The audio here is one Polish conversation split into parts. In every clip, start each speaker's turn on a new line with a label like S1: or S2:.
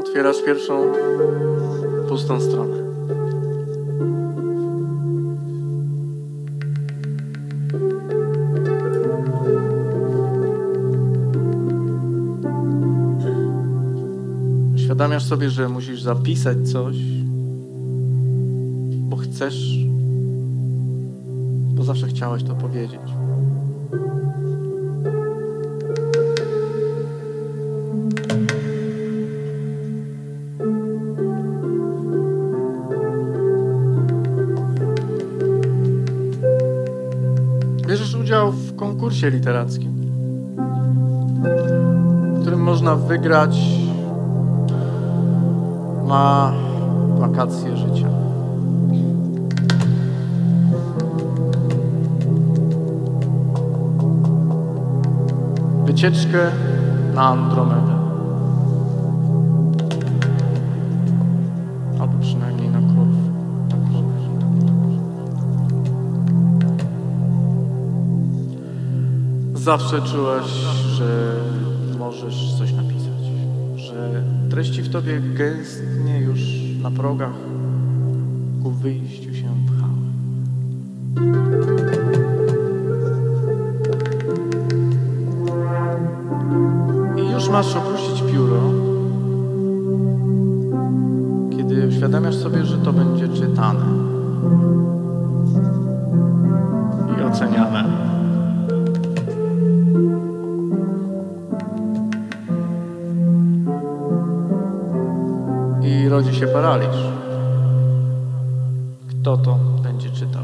S1: otwierasz pierwszą pustą stronę. Uświadamiasz sobie, że musisz zapisać coś, bo chcesz, bo zawsze chciałeś to powiedzieć. Bierzesz udział w konkursie literackim, w którym można wygrać wakacje życia. Wycieczkę na Andromedę. Albo przynajmniej na Korfę. Zawsze czułaś, że możesz coś napisać, że treści w tobie gęstnie już na progach ku wyjściu się pchały. I już masz opuścić pióro, kiedy uświadamiasz sobie, że to będzie czytane i oceniane. I rodzi się paraliż. Kto to będzie czytał?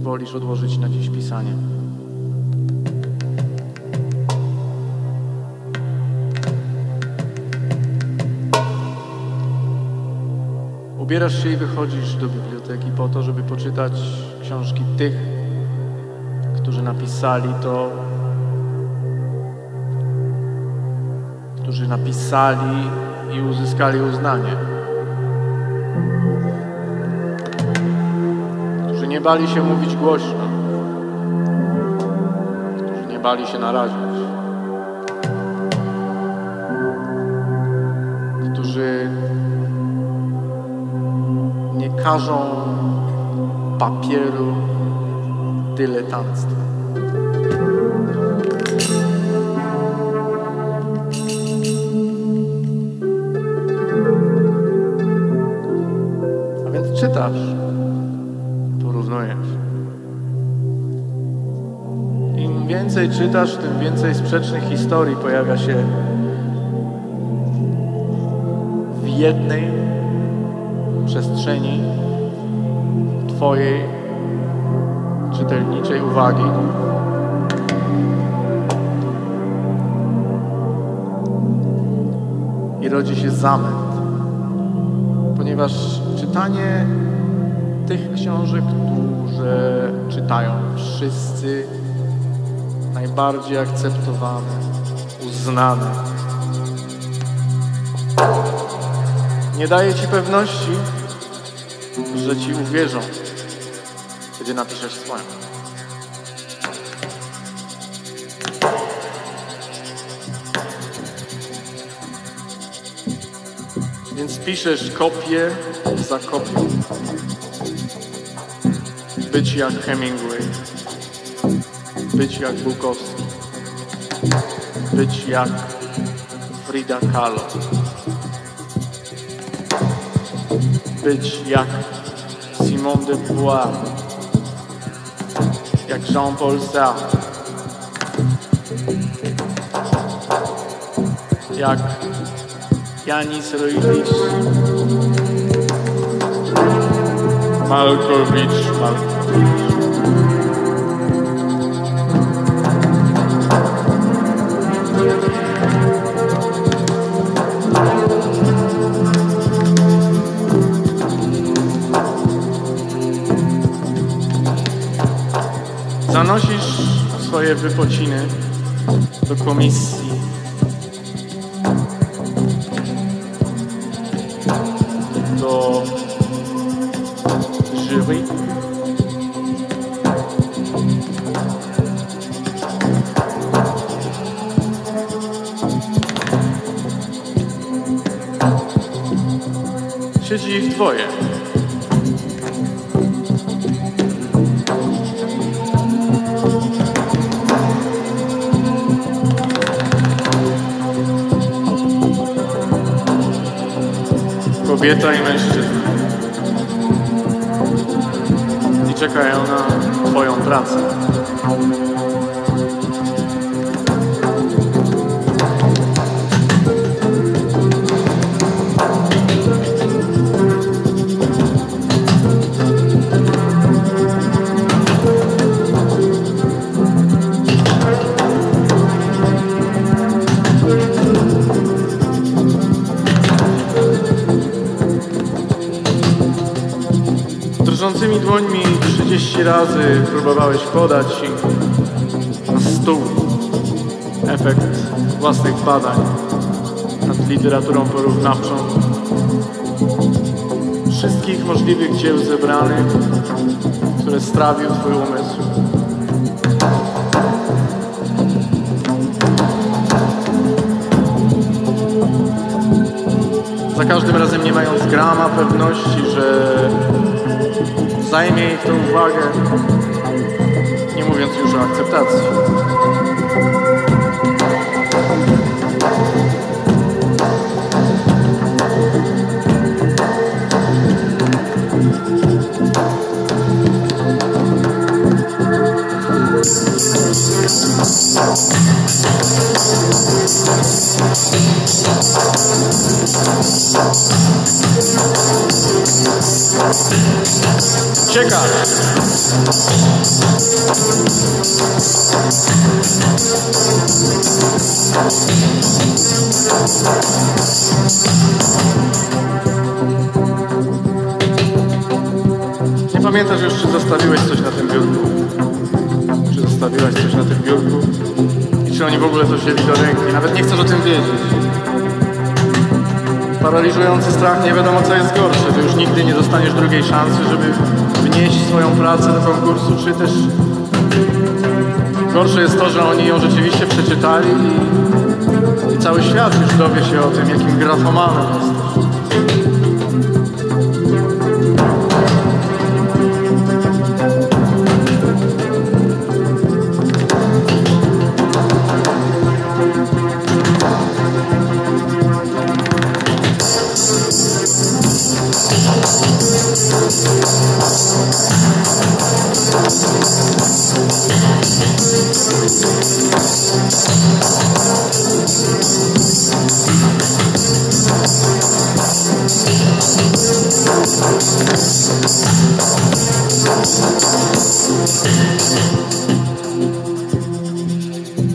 S1: Wolisz odłożyć na dziś pisanie. Ubierasz się i wychodzisz do biblioteki po to, żeby poczytać książki tych, którzy napisali to, którzy napisali i uzyskali uznanie, którzy nie bali się mówić głośno, którzy nie bali się narazić, którzy nie każą papieru dyletanstwa. A więc czytasz, porównujesz. Im więcej czytasz, tym więcej sprzecznych historii pojawia się w jednej przestrzeni twojej czytelniczej uwagi. I rodzi się zamęt, ponieważ czytanie tych książek, które czytają wszyscy, najbardziej akceptowane, uznane, nie daje ci pewności, że ci uwierzą, kiedy napiszesz swoją. Więc piszesz kopię za kopią. Być jak Hemingway. Być jak Bukowski. Być jak Frida Kahlo. Być jak Simone de Beauvoir. Jak Jean-Paul Sartre. Jak Janis Rojewicz. Malkowicz. Zanosisz swoje wypociny do komisji. Do jury. siedzi ich dwoje. Kobieta i mężczyzna. I czekają na twoją pracę. Drżącymi dłońmi 30 razy próbowałeś podać na stół efekt własnych badań nad literaturą porównawczą wszystkich możliwych dzieł zebranych, które strawił twój umysł. Za każdym razem nie mając grama pewności, że zajmie ich tę uwagę, nie mówiąc już o akceptacji. Ciekawe. Nie pamiętasz już, czy zostawiłeś coś na tym biurku? Czy zostawiłaś coś na tym biurku? I czy oni w ogóle to wzięli do ręki? Nawet nie chcesz o tym wiedzieć. Paraliżujący strach, nie wiadomo co jest gorsze. Ty już nigdy nie dostaniesz drugiej szansy, żeby wnieść swoją pracę do konkursu, czy też gorsze jest to, że oni ją rzeczywiście przeczytali i cały świat już dowie się o tym, jakim grafomanem jesteś.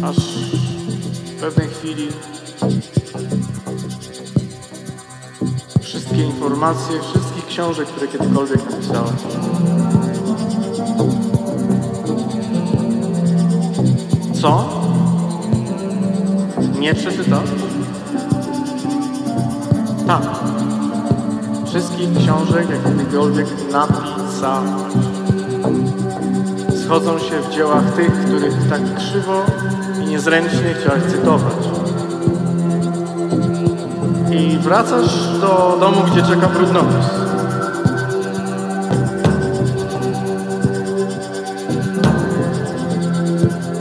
S1: Aż w pewnej chwili wszystkie informacje, wszystkich książek, które kiedykolwiek napisałem, co? Nie przeczytał? Tak. Wszystkich książek, jak kiedykolwiek napisałeś, schodzą się w dziełach tych, których tak krzywo i niezręcznie chciałeś cytować. I wracasz do domu, gdzie czeka brudnopis.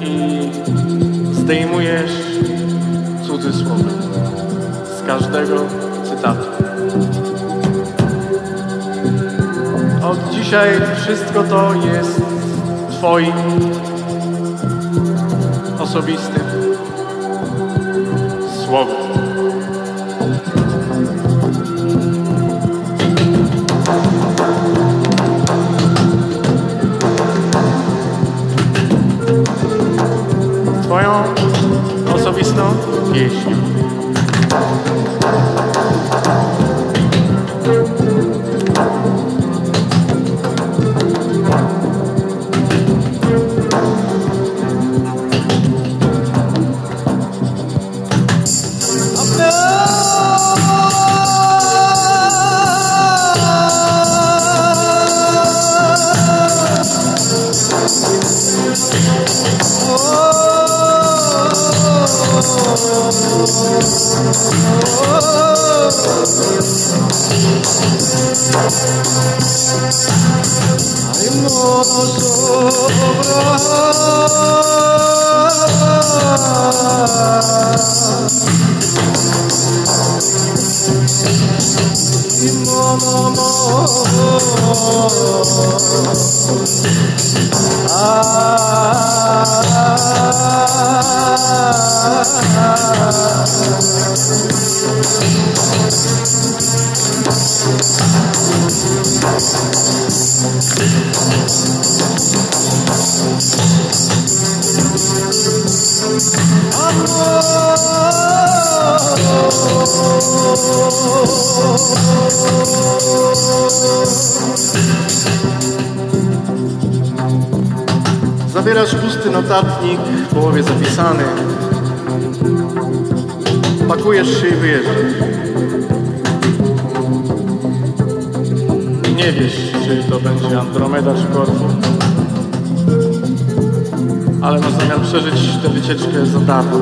S1: I zdejmujesz cudzysłowy z każdego cytatu. Od dzisiaj wszystko to jest twoim osobistym słowem. Twoją osobistą pieśnią. Zabierasz pusty notatnik, w połowie zapisany. Pakujesz się i wyjeżdżasz. Nie wiesz, czy to będzie Andromeda czy Korfu, ale masz zamiar przeżyć tę wycieczkę za darmo,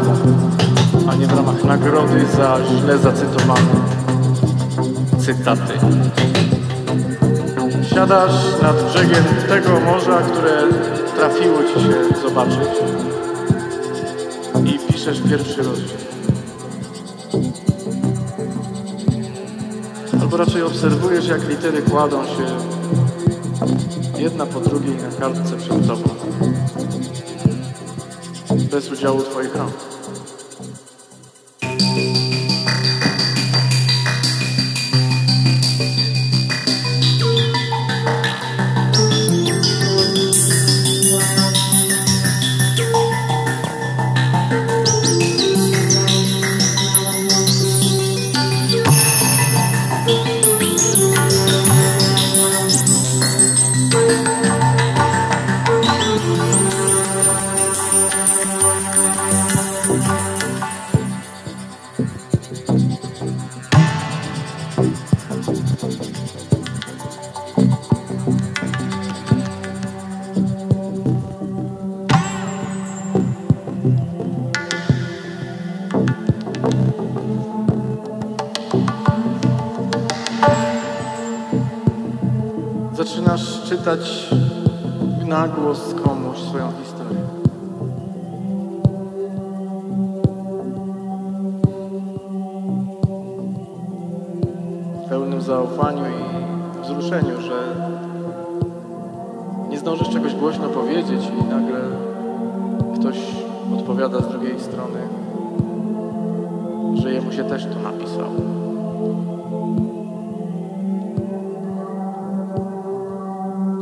S1: a nie w ramach nagrody za źle zacytowane cytaty. Siadasz nad brzegiem tego morza, które trafiło ci się zobaczyć, i piszesz pierwszy rozdział. Albo raczej obserwujesz, jak litery kładą się jedna po drugiej na kartce przed tobą, bez udziału twoich rąk. Zaczynasz czytać na głos komuś swoją historię. W pełnym zaufaniu i wzruszeniu, że nie zdążysz czegoś głośno powiedzieć i nagle ktoś odpowiada z drugiej strony, że jemu się też to napisał.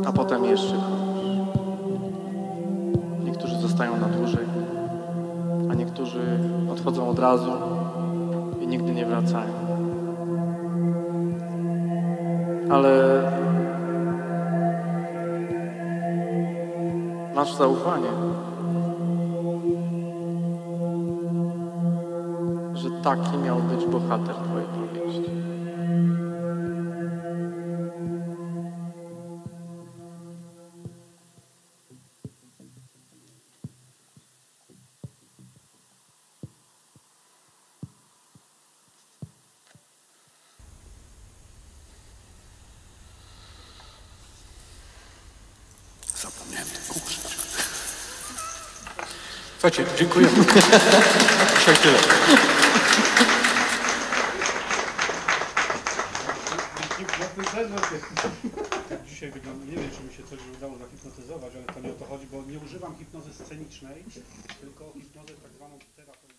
S1: A potem jeszcze komuś. Niektórzy zostają na dłużej, a niektórzy odchodzą od razu i nigdy nie wracają. Ale masz zaufanie, że taki miał być bohater twojej powieści.
S2: Zapomniałem to kuczyć. Słuchajcie, dziękuję. Dzisiaj tyle.
S3: Dzisiaj wygląda, nie wiem, czy mi się coś udało zahipnotyzować, ale to nie o to chodzi, bo nie używam hipnozy scenicznej, tylko hipnozę tak zwaną terapeutyczną.